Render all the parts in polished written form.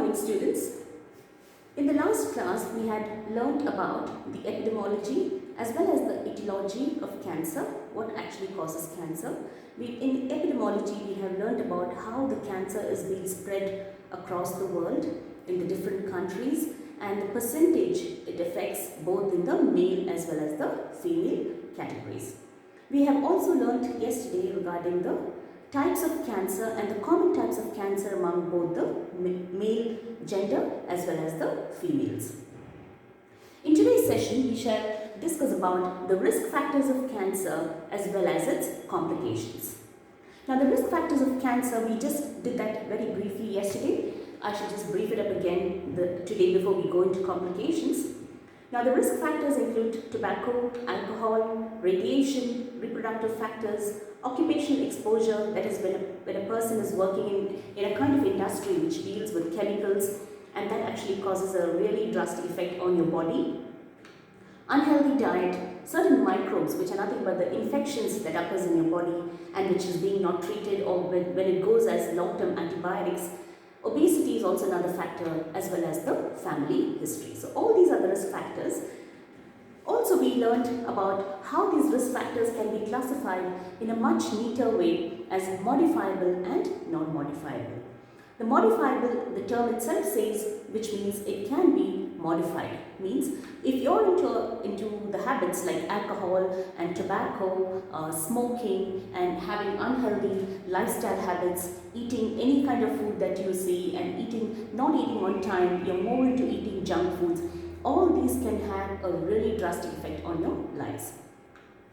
morning, students. In the last class, we had learnt about the epidemiology as well as the etiology of cancer, what actually causes cancer. In epidemiology, we have learnt about how the cancer is being spread across the world in the different countries and the percentage it affects both in the male as well as the female categories. We have also learnt yesterday regarding the types of cancer and the common types of cancer among both the male gender as well as the females. In today's session, we shall discuss about the risk factors of cancer as well as its complications. Now, the risk factors of cancer, we just did that very briefly yesterday. I should just brief it up again today before we go into complications. Now, the risk factors include tobacco, alcohol, radiation, reproductive factors, occupational exposure, that is when a person is working in a kind of industry which deals with chemicals and that actually causes a really drastic effect on your body. Unhealthy diet, certain microbes which are nothing but the infections that occurs in your body and which is being not treated, or when it goes as long-term antibiotics. Obesity is also another factor, as well as the family history. So all these are the risk factors. Also, we learned about how these risk factors can be classified in a much neater way as modifiable and non-modifiable. The modifiable, the term itself says, which means it can be modified. Means if you're into the habits like alcohol and tobacco, smoking and having unhealthy lifestyle habits, eating any kind of food that you see and not eating on time, you're more into eating junk foods, all these can have a really drastic effect on your lives.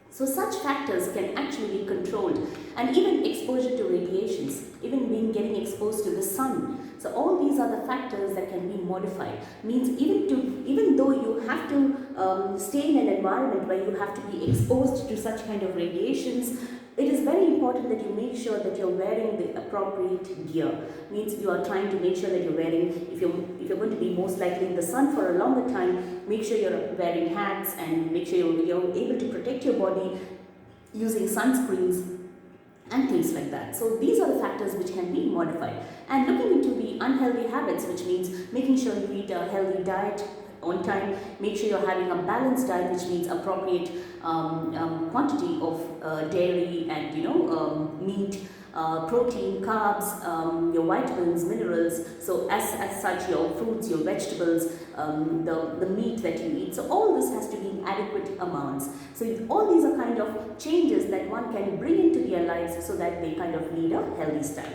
So such factors can actually be controlled, and even exposure to radiations, even getting exposed to the sun. So all these are the factors that can be modified. Means even though you have to stay in an environment where you have to be exposed to such kind of radiations, it is very important that you make sure that you're wearing the appropriate gear. Means you are trying to make sure that you're wearing, if you're going to be most likely in the sun for a longer time, make sure you're wearing hats and make sure you're able to protect your body using sunscreens and things like that. So these are the factors which can be modified. And looking into the unhealthy habits, which means making sure you eat a healthy diet on time, make sure you're having a balanced diet, which means appropriate quantity of dairy and meat, protein, carbs, your vitamins, minerals. So as such, your fruits, your vegetables, the meat that you eat. So all this has to be in adequate amounts. So all these are kind of changes that one can bring into their lives so that they kind of lead a healthy style.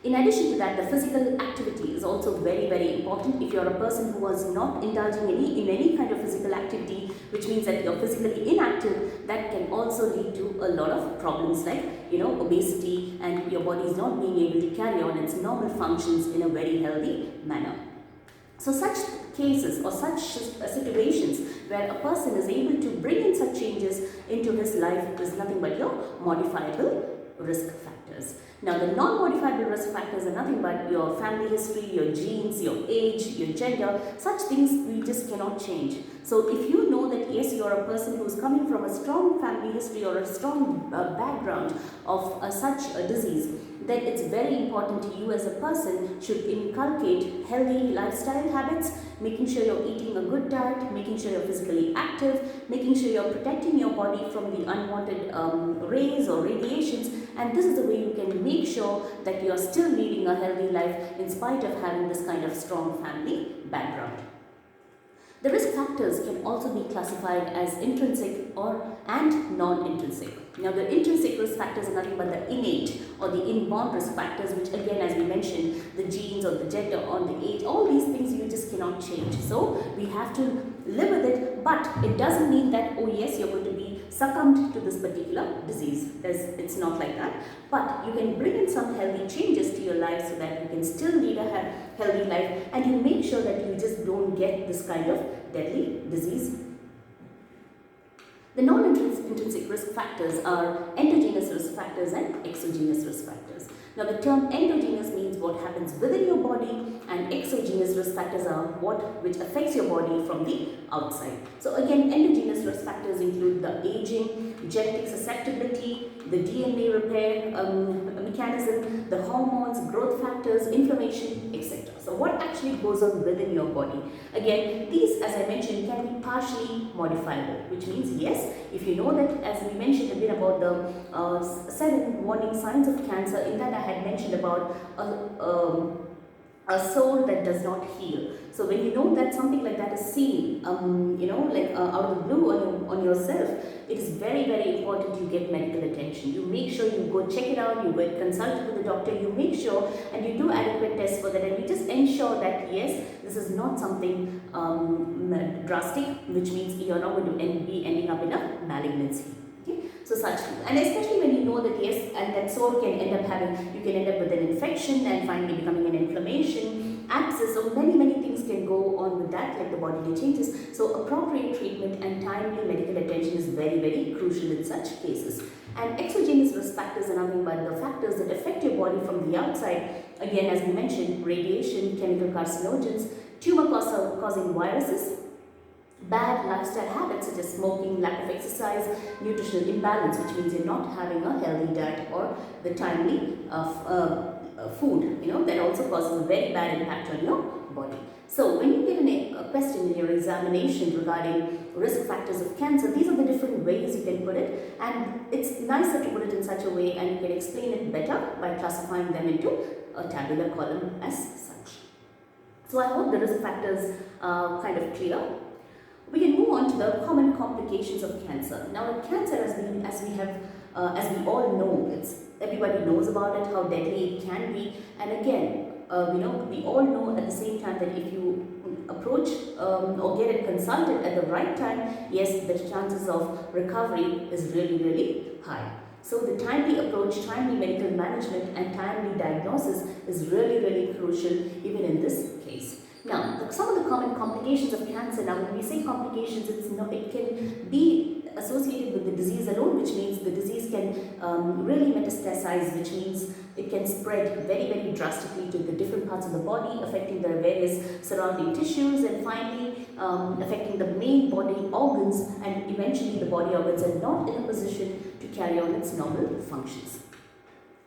In addition to that, the physical activity is also very, very important. If you're a person who was not indulging in any kind of physical activity, which means that you're physically inactive, that can also lead to a lot of problems like, obesity, and your body is not being able to carry on its normal functions in a very healthy manner. So such cases or such situations where a person is able to bring in such changes into his life is nothing but your modifiable risk factors. Now, the non-modifiable risk factors are nothing but your family history, your genes, your age, your gender. Such things we just cannot change. So if you know that yes, you are a person who is coming from a strong family history or a strong background of such a disease, then it's very important to you as a person should inculcate healthy lifestyle habits, making sure you're eating a good diet, making sure you're physically active, making sure you're protecting your body from the unwanted rays or radiations, and this is the way you can make sure that you're still leading a healthy life in spite of having this kind of strong family background. The risk factors can also be classified as intrinsic and non-intrinsic. Now, the intrinsic risk factors are nothing but the innate or the inborn risk factors, which again, as we mentioned, the genes or the gender or the age, all these things you just cannot change. So we have to live with it, but it doesn't mean that, oh yes, you're going to be succumbed to this particular disease. It's not like that. But you can bring in some healthy changes to your life so that you can still lead a healthy life, and you make sure that you just don't get this kind of deadly disease. The non-intrinsic risk factors are endogenous risk factors and exogenous risk factors. Now, the term endogenous means what happens within your body, and exogenous risk factors are which affects your body from the outside. So again, endogenous risk factors include the aging, genetic susceptibility, the DNA repair, mechanism, the hormones, growth factors, inflammation, etc. So what actually goes on within your body? Again, these, as I mentioned, can be partially modifiable, which means yes, if you know that, as we mentioned a bit about the 7 warning signs of cancer, in that I had mentioned about a soul that does not heal. So when you know that something like that is seen, out of the blue on yourself, it is very, very important you get medical attention. You make sure you go check it out, you get consulted with the doctor, you make sure and you do adequate tests for that, and you just ensure that yes, this is not something drastic, which means you are not going to be ending up in a malignancy. Okay? So such, and especially when you know that yes, and that sore can end up you can end up with an infection and finally becoming an inflammation, abscess, so many things can go on with that, like the bodily changes. So appropriate treatment and timely medical attention is very, very crucial in such cases. And exogenous risk factors are nothing but the factors that affect your body from the outside. Again, as we mentioned, radiation, chemical carcinogens, tumor causing viruses, bad lifestyle habits such as smoking, lack of exercise, nutritional imbalance, which means you're not having a healthy diet, or the timely food, that also causes a very bad impact on your body. So when you get a question in your examination regarding risk factors of cancer, these are the different ways you can put it, and it's nicer to put it in such a way, and you can explain it better by classifying them into a tabular column as such. So I hope the risk factors are kind of clear. We can move on to the common complications of cancer. Now, cancer, as we all know, everybody knows about it, how deadly it can be, and again, we all know at the same time that if you approach or get it consulted at the right time, yes, the chances of recovery is really, really high. So the timely approach, timely medical management, and timely diagnosis is really, really crucial even in this case. Now, some of the common complications of cancer, now when we say complications, it can be associated with the disease alone, which means the disease can really metastasize, which means it can spread very, very drastically to the different parts of the body, affecting the various surrounding tissues, and finally affecting the main body organs, and eventually the body organs are not in a position to carry on its normal functions.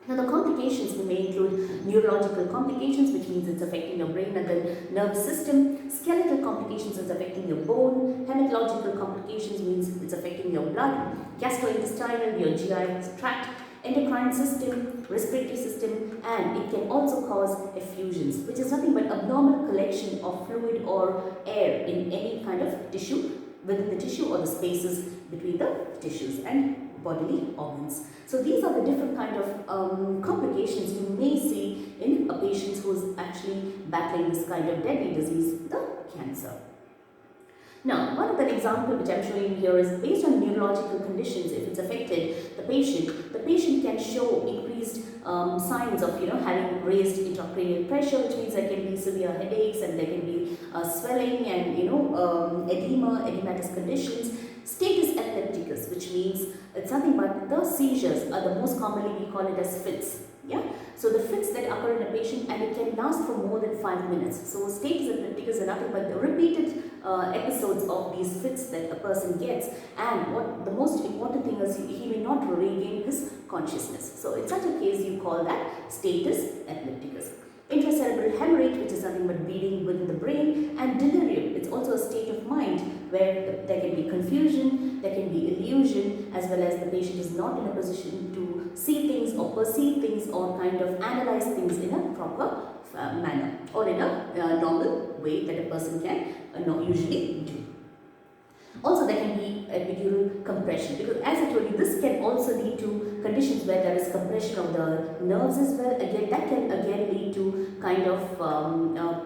Now, the complications may include neurological complications, which means it's affecting your brain and the nervous system. Skeletal complications is affecting your bone. Hematological complications means it's affecting your blood. Gastrointestinal, your GI tract. Endocrine system, respiratory system, and it can also cause effusions, which is nothing but abnormal collection of fluid or air in any kind of tissue, within the tissue or the spaces between the tissues and bodily organs. So these are the different kind of complications you may see in a patient who is actually battling this kind of deadly disease, the cancer. Now, one of the example which I am showing you here is based on neurological conditions. If it's affected the patient can show increased signs of having raised intracranial pressure, which means there can be severe headaches, and there can be swelling and edema, edematous conditions. Status epilepticus, which means it's nothing but the seizures are the most commonly we call it as fits. Yeah. So the fits that occur in a patient, and it can last for more than 5 minutes. So status epilepticus are nothing but the repeated episodes of these fits that a person gets, and what the most important thing is he may not regain his consciousness. So in such a case you call that status epilepticus. Intracerebral hemorrhage, which is nothing but bleeding within the brain, and delirium. It's also a state of mind where there can be confusion, there can be illusion, as well as the patient is not in a position to see things or perceive things or kind of analyze things in a proper manner or in a normal way that a person can usually do. Also, there can be epidural compression, because as I told you, this can also lead to conditions where there is compression of the nerves as well. Again, that can lead to kind of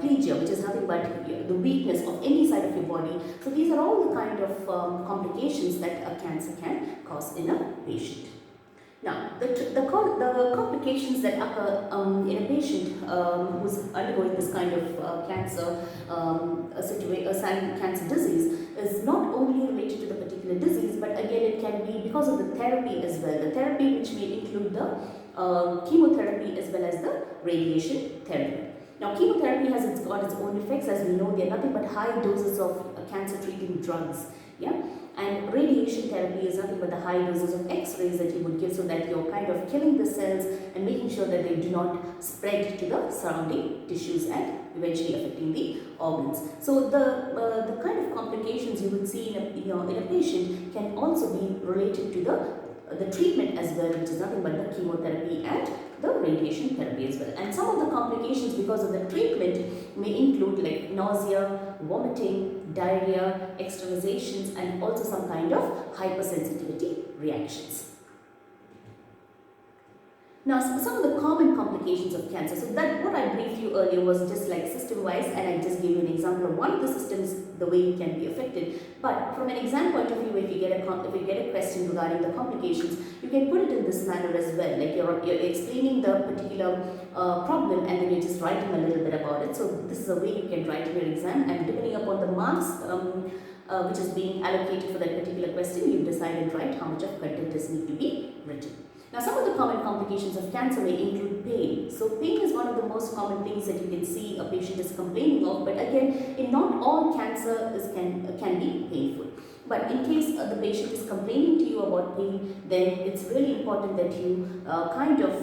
plegia, which is nothing but the weakness of any side of your body. So these are all the kind of complications that a cancer can cause in a patient. Now, the complications that occur in a patient who's undergoing this kind of cancer cancer disease is not only related to the particular disease, but again it can be because of the therapy as well. The therapy which may include the chemotherapy as well as the radiation therapy. Now, chemotherapy has got its own effects. As we know, they are nothing but high doses of cancer treating drugs. Yeah. And radiation therapy is nothing but the high doses of X-rays that you would give so that you're kind of killing the cells and making sure that they do not spread to the surrounding tissues and eventually affecting the organs. So the kind of complications you would see in a patient can also be related to the treatment as well, which is nothing but the chemotherapy and the radiation therapy as well. And some of the complications because of the treatment may include like nausea, vomiting, diarrhea, extravasations, and also some kind of hypersensitivity reactions. Now, some of the common complications of cancer. So that what I briefed you earlier was just like system-wise, and I just gave you an example of one of the systems, the way it can be affected. But from an exam point of view, if you get a question regarding the complications, you can put it in this manner as well. Like you're explaining the particular problem, and then you're just writing a little bit about it. So this is a way you can write in your exam, and depending upon the marks which is being allocated for that particular question, you decide and write how much of content is need to be written. Now, some of the common complications of cancer may include pain. So, pain is one of the most common things that you can see a patient is complaining of. But again, in not all cancer can be painful. But in case the patient is complaining to you about pain, then it's really important that you kind of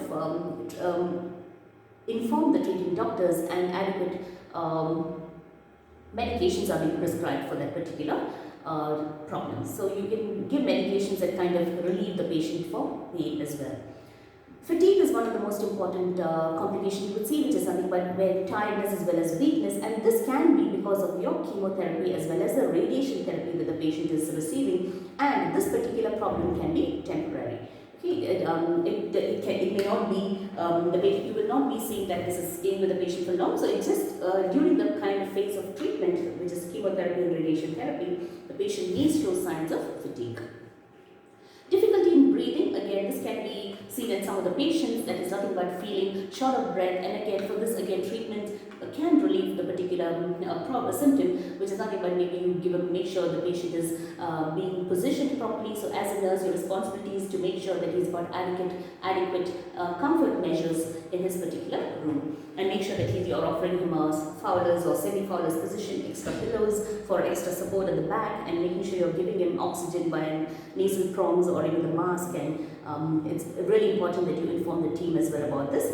inform the treating doctors and adequate medications are being prescribed for that particular problem. So you can give medications that kind of relieve the patient for pain as well. Fatigue is one of the most important complications you would see, which is something but where tiredness as well as weakness, and this can be because of your chemotherapy as well as the radiation therapy that the patient is receiving, and this particular problem can be temporary. Okay, it may not be, you will not be seeing that this is staying with the patient for long, so it's just during the kind of phase of treatment, which is chemotherapy and radiation therapy, the patient needs to show signs of fatigue. Difficulty in breathing, again this can be seen in some of the patients, that is nothing but feeling short of breath, and again for this treatment can relieve the particular symptom, which is nothing but maybe you make sure the patient is being positioned properly. So as a nurse, your responsibility is to make sure that he's got adequate comfort measures in his particular room, and make sure that you're offering him a Fowler's or semi-Fowler's position, extra pillows for extra support at the back, and making sure you're giving him oxygen by nasal prongs or even the mask. And it's really important that you inform the team as well about this,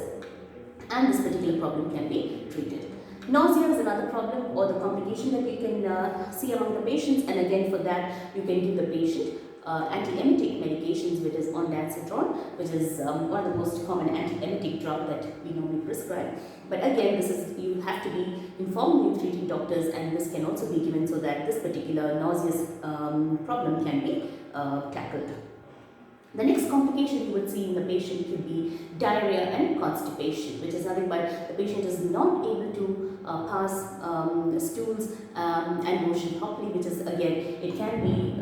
and this particular problem can be treated. Nausea is another problem or the complication that you can see among the patients, and again for that you can give the patient antiemetic medications, which is ondansetron, which is one of the most common antiemetic drug that we normally prescribe. But again, you have to be informing the treating doctors, and this can also be given so that this particular nauseous problem can be tackled. The next complication you would see in the patient could be diarrhea and constipation, which is nothing but the patient is not able to pass stools and motion properly, which is again, it can be,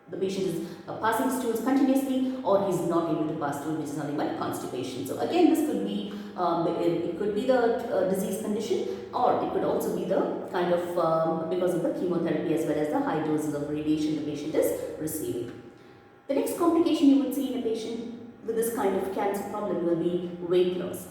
the patient is passing stools continuously, or he's not able to pass stools, which is nothing but constipation. So again, this could be, it could be the disease condition, or it could also be the kind of, because of the chemotherapy as well as the high doses of radiation the patient is receiving. The next complication you would see in a patient with this kind of cancer problem will be weight loss.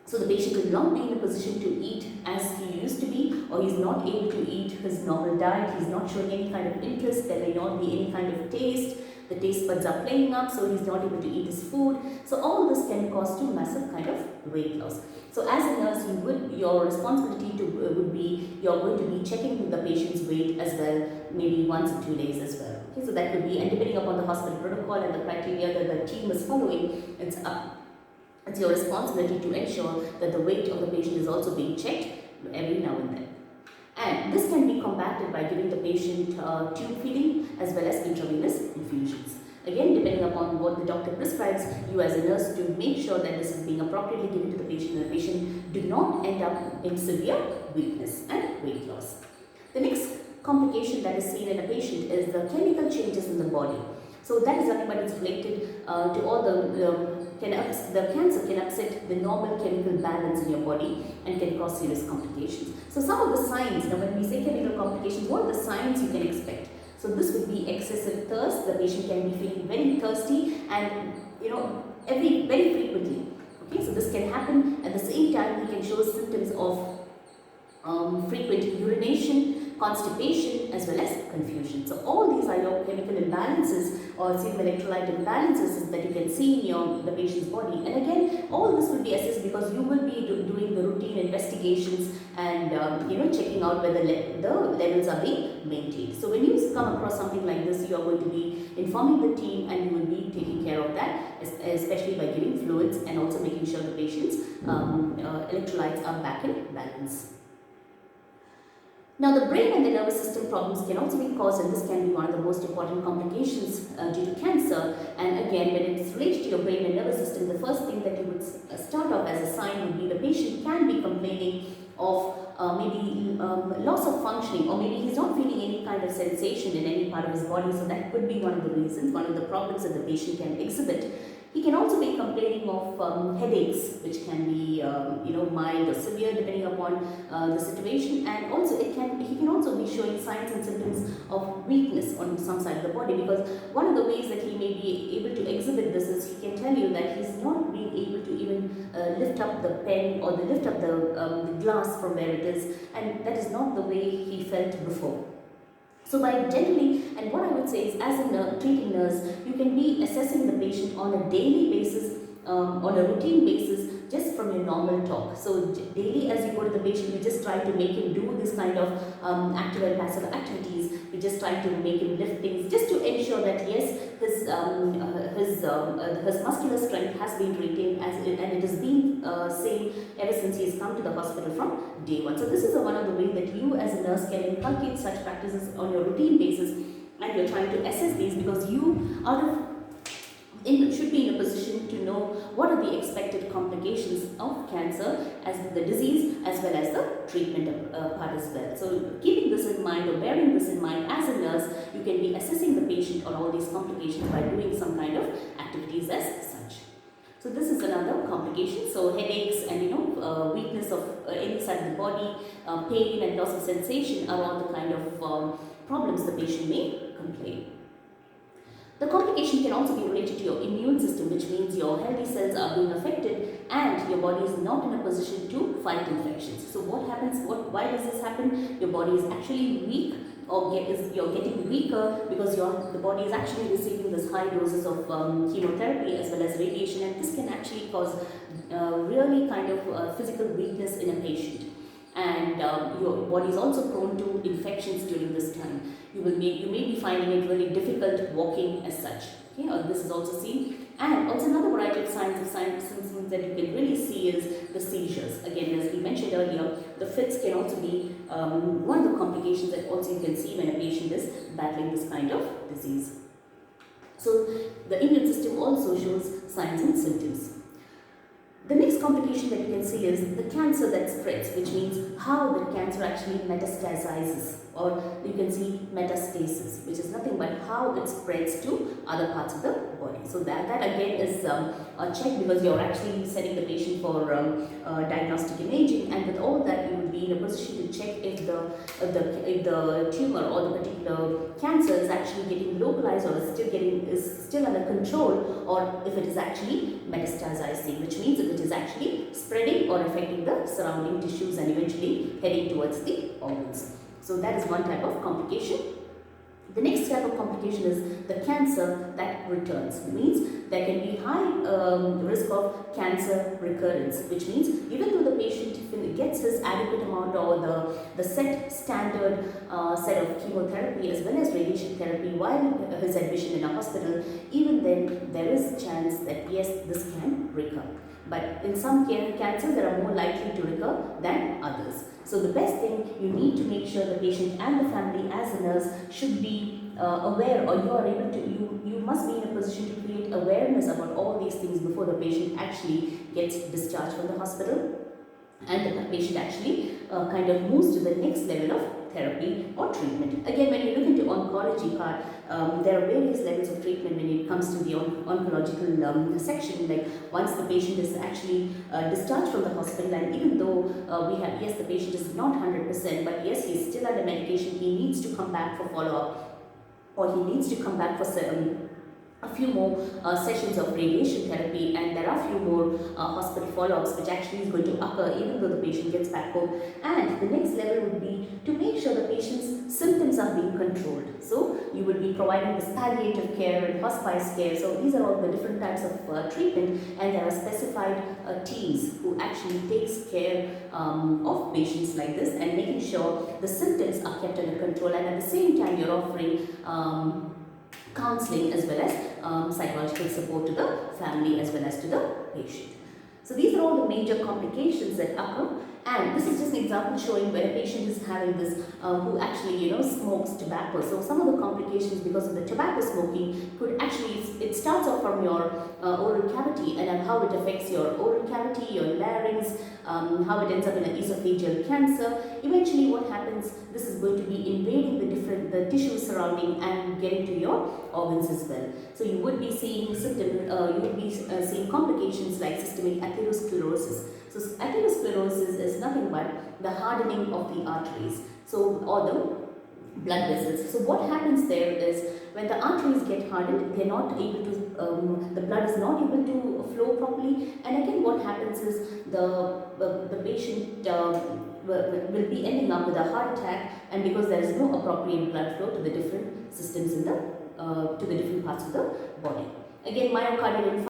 So the patient will not be in a position to eat as he used to be, or he's not able to eat his normal diet, he's not showing any kind of interest, there may not be any kind of taste, the taste buds are playing up, so he's not able to eat his food. So all this can cause to massive kind of weight loss. So as a nurse, your responsibility would be, you're going to be checking the patient's weight as well, maybe once in 2 days as well. Okay, so that could be, and depending upon the hospital protocol and the criteria that the team is following, it's your responsibility to ensure that the weight of the patient is also being checked every now and then. And this can be combated by giving the patient tube feeding as well as intravenous infusions. Again, depending upon what the doctor prescribes, you as a nurse to make sure that this is being appropriately given to the patient, and the patient do not end up in severe weakness and weight loss. The next complication that is seen in a patient is the chemical changes in the body. So that is nothing but it's related to all the cancer can upset the normal chemical balance in your body and can cause serious complications. So some of the signs, now when we say chemical complications, what are the signs you can expect? So this would be excessive thirst. The patient can be feeling very thirsty and very frequently. Okay, so this can happen. At the same time, he can show symptoms of frequent urination, constipation, as well as confusion. So all these are your chemical imbalances or serum electrolyte imbalances that you can see in the patient's body. And again, all this will be assessed because you will be doing the routine investigations and checking out whether the levels are being maintained. So when you come across something like this, you are going to be informing the team and you will be taking care of that, especially by giving fluids and also making sure the patient's electrolytes are back in balance. Now, the brain and the nervous system problems can also be caused, and this can be one of the most important complications due to cancer. And again, when it's related to your brain and nervous system, the first thing that you would start off as a sign would be the patient can be complaining of maybe loss of functioning, or maybe he's not feeling any kind of sensation in any part of his body. So that could be one of the reasons, one of the problems that the patient can exhibit. He can also be complaining of headaches, which can be mild or severe depending upon the situation, and also he can also be showing signs and symptoms of weakness on some side of the body, because one of the ways that he may be able to exhibit this is he can tell you that he's not being able to even lift up the pen or lift up the glass from where it is, and that is not the way he felt before. So by generally, and what I would say is, as a treating nurse, you can be assessing the patient on a daily basis, on a routine basis, just from your normal talk. So daily as you go to the patient, you just try to make him do this kind of active and passive activities. You just try to make him lift things, just to ensure that yes, his muscular strength has been retained and it has been same ever since he has come to the hospital from day one. So this is one of the ways that you as a nurse can inculcate such practices on your routine basis, and you're trying to assess these because you should be in a position to know what are the expected complications of cancer, as the disease as well as the treatment part as well. So keeping this in mind or bearing this in mind, as a nurse, you can be assessing the patient on all these complications by doing some kind of activities as such. So this is another complication. So headaches and weakness of any side of the body, pain and loss of sensation are all the kind of problems the patient may complain. The complication can also be related to your immune system, which means your healthy cells are being affected and your body is not in a position to fight infections. So what happens, why does this happen? Your body is actually weak, or you're getting weaker because the body is actually receiving this high doses of chemotherapy as well as radiation, and this can actually cause really kind of physical weakness in a patient. And your body is also prone to infections during this time. You may be finding it really difficult walking as such. Okay, this is also seen. And also another variety of symptoms that you can really see is the seizures. Again, as we mentioned earlier, the fits can also be one of the complications that also you can see when a patient is battling this kind of disease. So the immune system also shows signs and symptoms. The next complication that you can see is the cancer that spreads, which means how the cancer actually metastasizes, or you can see metastasis, which is nothing but how it spreads to other parts of the body. So that again is a check, because you're actually sending the patient for diagnostic imaging, and with all that you will be in a position to check if the tumor or the particular cancer is actually getting localized or is still under control, or if it is actually metastasizing, which means if it is actually spreading or affecting the surrounding tissues and eventually heading towards the organs. So that is one type of complication. The next type of complication is the cancer that returns. It means there can be high risk of cancer recurrence, which means even though the patient gets his adequate amount or the set standard set of chemotherapy as well as radiation therapy while his admission in a hospital, even then there is a chance that yes, this can recur. But in some cancers, there are more likely to recur than others. So the best thing, you need to make sure the patient and the family as a nurse should be aware, or you must be in a position to create awareness about all these things before the patient actually gets discharged from the hospital and the patient actually kind of moves to the next level of therapy or treatment. Again, when you look into oncology part, there are various levels of treatment when it comes to the oncological section. Like once the patient is actually discharged from the hospital, and even though the patient is not 100%, but yes, he's still under medication, he needs to come back for follow-up, or he needs to come back for a few more sessions of radiation therapy, and there are a few more hospital follow-ups which actually is going to occur even though the patient gets back home. And the next level would be to make sure the patient's symptoms are being controlled. So you will be providing this palliative care and hospice care. So these are all the different types of treatment, and there are specified teams who actually takes care of patients like this and making sure the symptoms are kept under control, and at the same time you're offering counseling as well as psychological support to the family as well as to the patient. So these are all the major complications that occur, and this is just an example showing where a patient is having this who actually smokes tobacco. So some of the complications because of the tobacco smoking could actually, it starts off from your oral cavity and how it affects your oral cavity, your larynx, how it ends up in an esophageal cancer. Eventually what happens, this is going to be invading the tissues surrounding and getting to your organs as well. So you would be seeing seeing complications like systemic atherosclerosis. So atherosclerosis is nothing but the hardening of the arteries, or the blood vessels. So what happens there is when the arteries get hardened, they're not able to, the blood is not able to flow properly, and again what happens is the patient will be ending up with a heart attack, and because there is no appropriate blood flow to the different systems in the to the different parts of the body. Again, myocardial infarction